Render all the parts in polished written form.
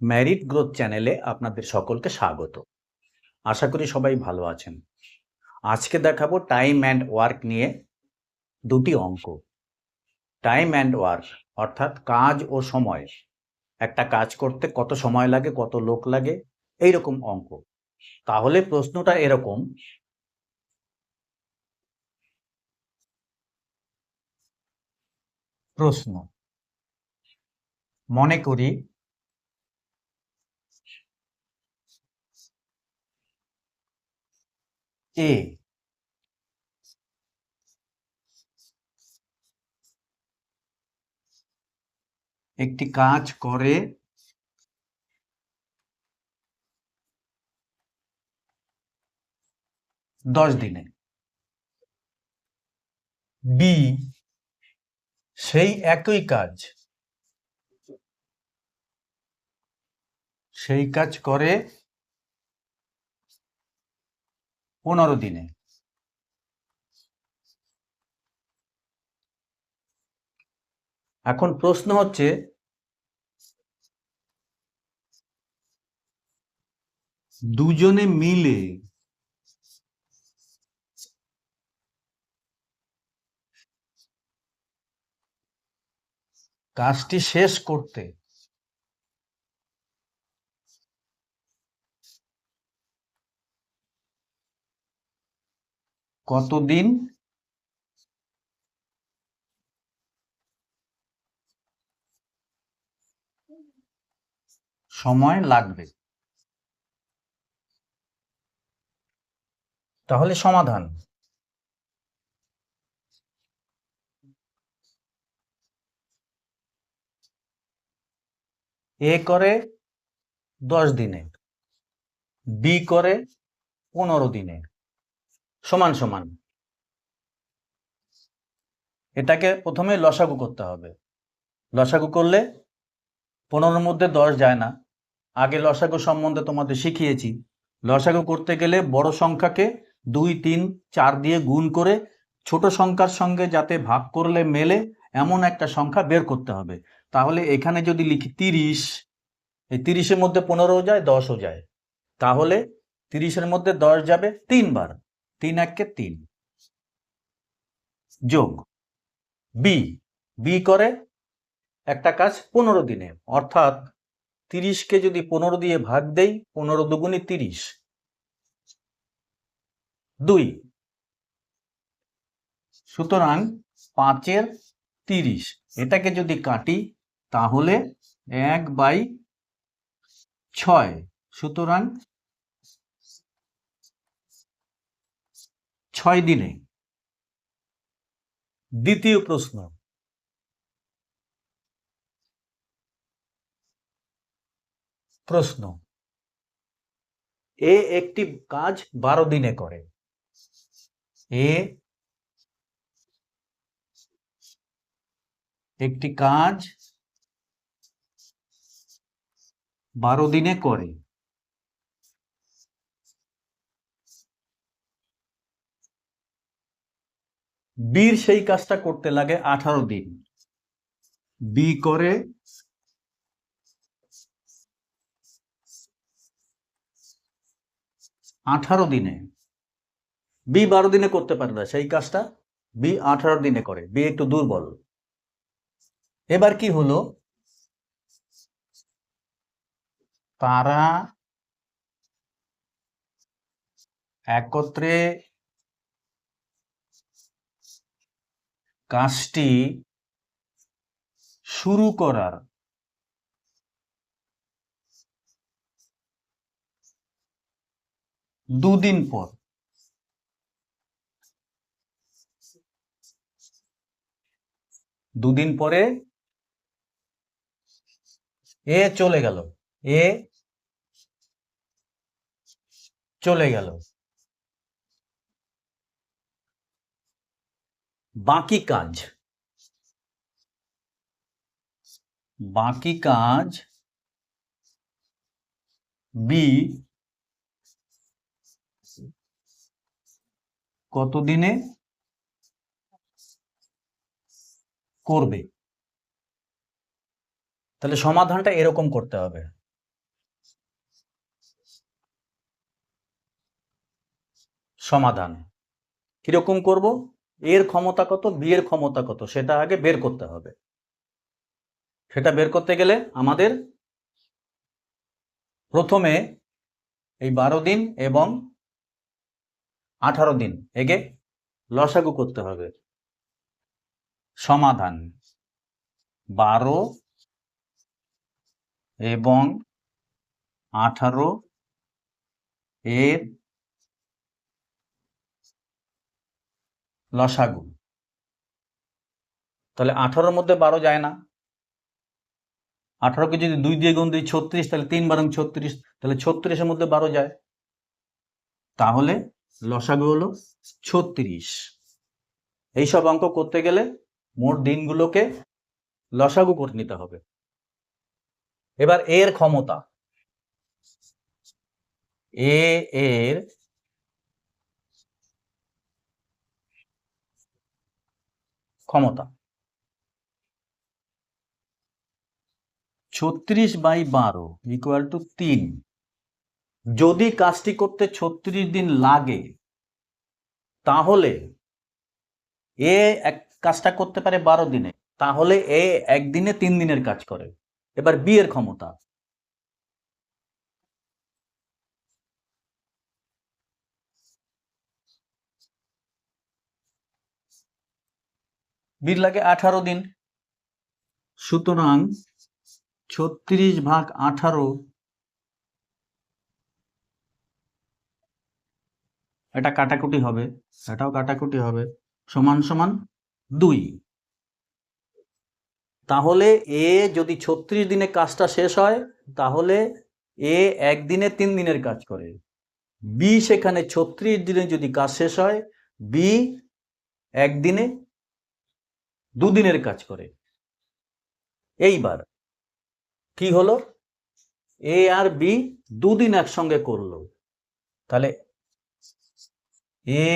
Merit growth চ্যানেলে আপনাদের সকলকে স্বাগত। আশা করি সবাই ভালো আছেন। আজকে দেখাবো টাইম অ্যান্ড ওয়ার্ক নিয়ে দুটি অঙ্ক। টাইম অ্যান্ড ওয়ার্ক অর্থাৎ কাজ ও সময়। একটা কাজ করতে কত সময় লাগে, কত লোক লাগে, এইরকম অঙ্ক। তাহলে প্রশ্নটা এরকম, প্রশ্ন মনে করি এ একটি কাজ করে 10 দিনে। বি সেই একই কাজ করে 15 দিনে। এখন প্রশ্ন হচ্ছে দুজনে মিলে কাজটি শেষ করতে কতদিন সময় লাগবে? তাহলে সমাধান, এ করে 10 দিনে, বি করে 15 দিনে, সমান সমান। এটাকে প্রথমে লসাগু করতে হবে। লসাগু করলে 15-র মধ্যে 10 যায় না। আগে লসাগু সম্বন্ধে তোমাদের শিখিয়েছি। লসাগু করতে গেলে বড় সংখ্যাকে 2, 3, 4 দিয়ে গুণ করে ছোট সংখ্যার সঙ্গে যাতে ভাগ করলে মেলে এমন একটা সংখ্যা বের করতে হবে। তাহলে এখানে যদি লিখি 30, এই 30-এর মধ্যে 15ও যায়, 10ও যায়। তাহলে 30-এর মধ্যে 10 যাবে 3 বার, 3 একে 3। যোগ বি, বি করে একটা কাজ 15 দিনে, অর্থাৎ 30কে যদি 15 দিয়ে ভাগ দেই, 15 দুগুণে 30, 2। সুতরাং 5-এর 30, এটাকে যদি কাটি তাহলে 1/6। সুতরাং 6 দিনে। দ্বিতীয় প্রশ্ন, এ একটি কাজ 12 দিনে করে। এ একটি কাজ 12 দিনে করে। বির সেই কাজটা করতে লাগে 18 দিন। বি করে 18 দিনে। বি 12 দিনে করতে পারে না সেই কাজটা, বি 18 দিনে করে। বি একটু দুর্বল। এবার কি হলো, তারা একত্রে কাজটি শুরু করার 2 দিন পর, 2 দিন পরে এ চলে গেল। এ চলে গেল। বাকি কাজ বি কতদিনে করবে? তাহলে সমাধানটা এরকম করতে হবে। সমাধান। কিরকম করব? এর ক্ষমতা কত, বি এর ক্ষমতা কত, সেটা আগে বের করতে হবে। সেটা বের করতে গেলে আমাদের প্রথমে এই 12 দিন এবং 18 দিন একে লসাগু করতে হবে। সমাধান 12 এবং 18 এর লসাগু। তাহলে 18-র মধ্যে 12 যায় না। 18কে যদি 2 দিয়ে গুণ দিই 36, তাহলে 3 বারং 36, তাহলে 36-এর মধ্যে 12 যায়। তাহলে লসাগু হলো 36। এইসব অঙ্ক করতে গেলে মোট দিনগুলোকে লসাগু করে নিতে হবে। এবার এর ক্ষমতা, এর ক্ষমতা 36/12 ইকুয়াল টু 3। যদি কাজটি করতে 36 দিন লাগে, তাহলে এ কাজটা করতে পারে 12 দিনে, তাহলে এ একদিনে 3 দিনের কাজ করে। এবার বি এর ক্ষমতা, বির লাগে 18 দিন। সুতরাং 36/18, এটা কাটাকুটি হবে, এটাও কাটাকুটি হবে, সমান সমান 2। তাহলে এ যদি 36 দিনে কাজটা শেষ হয়, তাহলে এ একদিনে 3 দিনের কাজ করে। বি সেখানে 36 দিনে যদি কাজ শেষ হয়, বি একদিনে 2 দিনের কাজ করে। এইবার কি হলো? এ আর বি 2 দিন একসঙ্গে করলো, তাহলে এ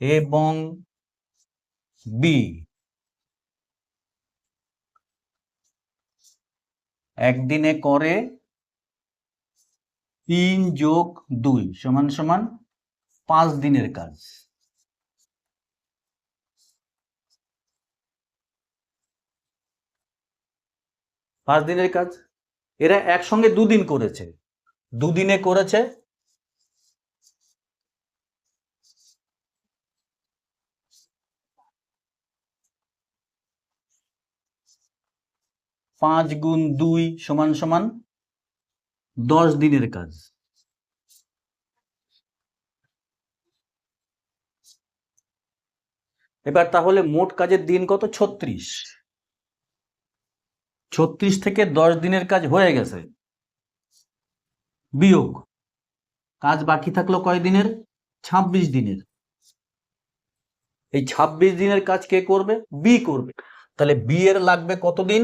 এবং বি একদিনে করে 3 যোগ 2 সমান সমান 5 দিনের কাজ। পাঁচ দিনের কাজ এরা একসঙ্গে 2 দিন করেছে, 2 দিনে করেছে 5 গুণ 2 সমান সমান 10 দিনের কাজ। এবার তাহলে মোট কাজের দিন কত? 36। 36 থেকে 10 দিনের কাজ হয়ে গেছে, বিয়োগ কাজ বাকি থাকলো কয় দিনের? 26 দিনের। এই 26 দিনের কাজ কে করবে? বি করবে। তাহলে বি এর লাগবে কত দিন?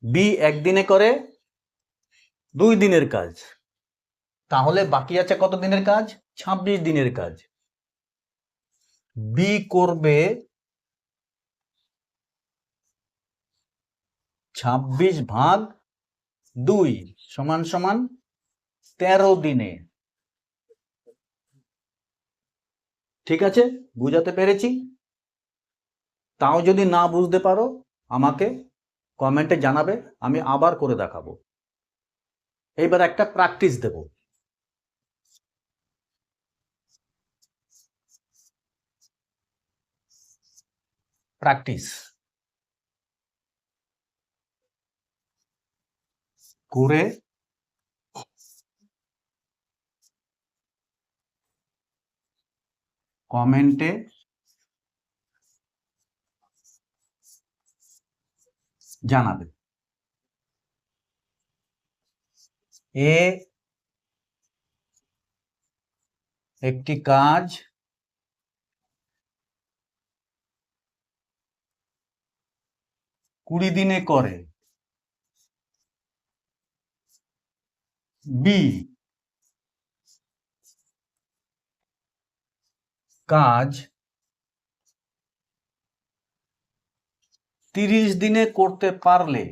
বি একদিনে করে 2 দিনের কাজ, তাহলে বাকি আছে কত দিনের কাজ? 26 দিনের কাজ। বি করবে 26/2 সমান সমান 13 দিনে। ঠিক আছে, বুঝাতে পেরেছি? তাও যদি না বুঝতে পারো আমাকে কমেন্টে জানাবে, আমি আবার করে দেখাবো। এইবার একটা প্র্যাকটিস দেব। প্র্যাকটিস করে কমেন্টে জানাবে। এ একটি কাজ 20 দিনে করে, বি কাজ 30 দিনে করতে পারলে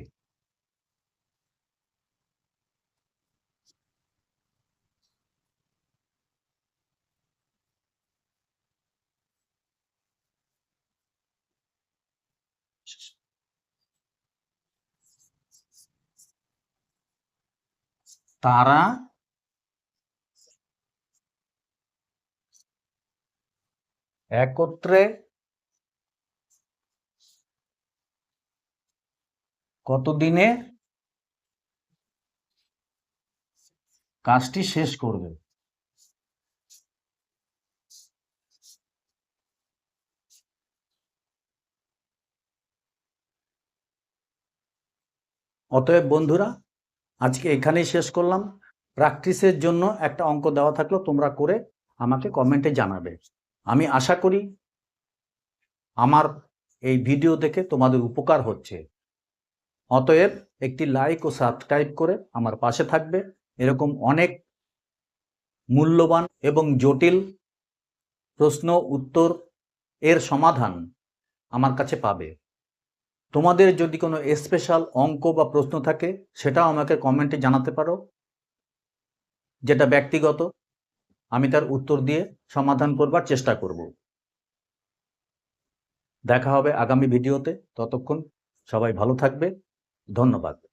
তারা একত্রে কতদিনে কাজটি শেষ করবে? অতএব বন্ধুরা, আজকে এখানেই শেষ করলাম। প্র্যাকটিসের জন্য একটা অঙ্ক দেওয়া থাকলো, তোমরা করে আমাকে কমেন্টে জানাবে। আমি আশা করি আমার এই ভিডিও দেখে তোমাদের উপকার হচ্ছে। অতএব একটি লাইক ও সাবস্ক্রাইব করে আমার পাশে থাকবে। এরকম অনেক মূল্যবান এবং জটিল প্রশ্ন উত্তর এর সমাধান আমার কাছে পাবে। তোমাদের যদি কোনো স্পেশাল অঙ্ক বা প্রশ্ন থাকে সেটাও আমাকে কমেন্টে জানাতে পারো, যেটা ব্যক্তিগত, আমি তার উত্তর দিয়ে সমাধান করবার চেষ্টা করব। দেখা হবে আগামী ভিডিওতে। ততক্ষণ সবাই ভালো থাকবে। ধন্যবাদ।